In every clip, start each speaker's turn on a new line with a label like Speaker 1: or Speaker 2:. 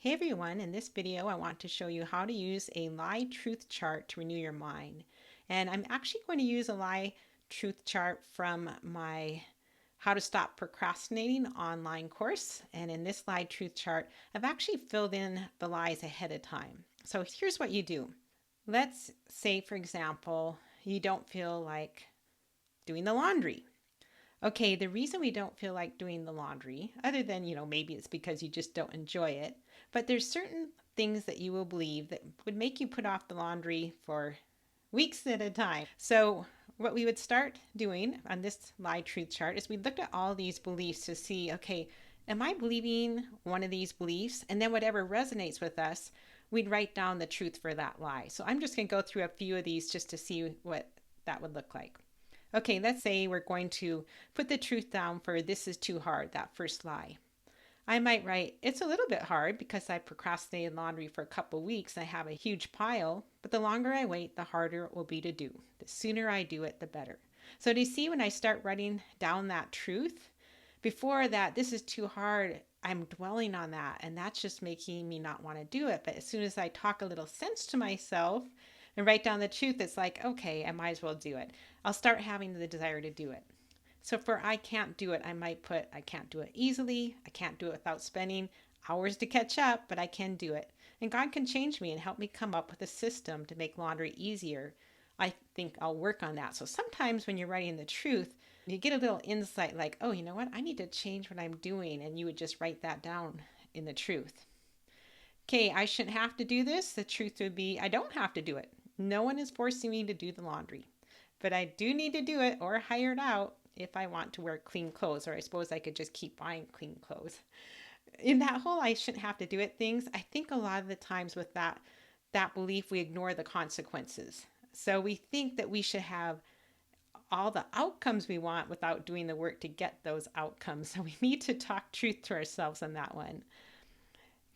Speaker 1: Hey everyone, in this video I want to show you how to use a lie truth chart to renew your mind. And I'm actually going to use a lie truth chart from my How to Stop Procrastinating online course. And in this lie truth chart, I've actually filled in the lies ahead of time. So here's what you do. Let's say, for example, you don't feel like doing the laundry. Okay, the reason we don't feel like doing the laundry, other than, maybe it's because you just don't enjoy it, but there's certain things that you will believe that would make you put off the laundry for weeks at a time. So, what we would start doing on this lie truth chart is we looked at all these beliefs to see, okay, am I believing one of these beliefs? And then whatever resonates with us, we'd write down the truth for that lie. So, I'm just going to go through a few of these just to see what that would look like. Okay, let's say we're going to put the truth down for this is too hard, that first lie. I might write, it's a little bit hard because I procrastinated laundry for a couple weeks. I have a huge pile, but the longer I wait, the harder it will be to do. The sooner I do it, the better. So do you see when I start writing down that truth? Before that, this is too hard, I'm dwelling on that, and that's just making me not want to do it. But as soon as I talk a little sense to myself and write down the truth, it's like, okay, I might as well do it. I'll start having the desire to do it. So for I can't do it, I might put I can't do it easily. I can't do it without spending hours to catch up, but I can do it. And God can change me and help me come up with a system to make laundry easier. I think I'll work on that. So sometimes when you're writing the truth, you get a little insight like, oh, you know what? I need to change what I'm doing. And you would just write that down in the truth. Okay, I shouldn't have to do this. The truth would be I don't have to do it. No one is forcing me to do the laundry. But I do need to do it or hire it out if I want to wear clean clothes, or I suppose I could just keep buying clean clothes. In that whole I shouldn't have to do it things, I think a lot of the times with that belief we ignore the consequences. So we think that we should have all the outcomes we want without doing the work to get those outcomes. So we need to talk truth to ourselves on that one.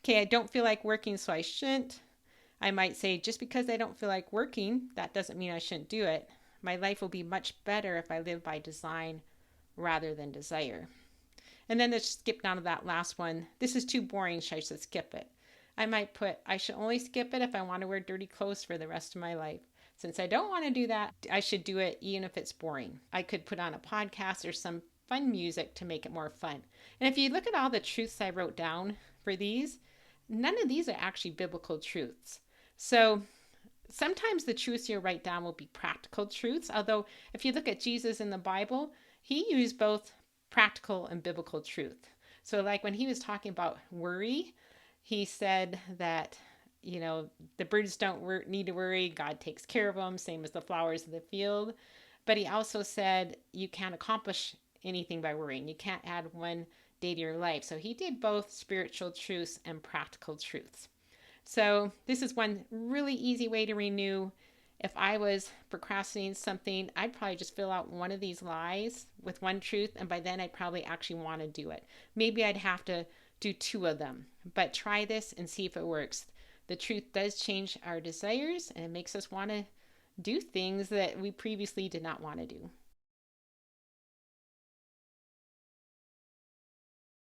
Speaker 1: Okay, I don't feel like working, so I shouldn't. I might say, just because I don't feel like working, that doesn't mean I shouldn't do it. My life will be much better if I live by design rather than desire. And then let's skip down to that last one. This is too boring, so I should skip it. I might put, I should only skip it if I want to wear dirty clothes for the rest of my life. Since I don't want to do that, I should do it even if it's boring. I could put on a podcast or some fun music to make it more fun. And if you look at all the truths I wrote down for these, none of these are actually biblical truths. So sometimes the truths you write down will be practical truths, although if you look at Jesus in the Bible, he used both practical and biblical truth. So like when he was talking about worry, he said that, the birds don't need to worry. God takes care of them, same as the flowers of the field. But he also said you can't accomplish anything by worrying. You can't add one day to your life. So he did both spiritual truths and practical truths. So this is one really easy way to renew. If I was procrastinating something, I'd probably just fill out one of these lies with one truth, and by then I'd probably actually want to do it. Maybe I'd have to do two of them, but try this and see if it works. The truth does change our desires, and it makes us want to do things that we previously did not want to do.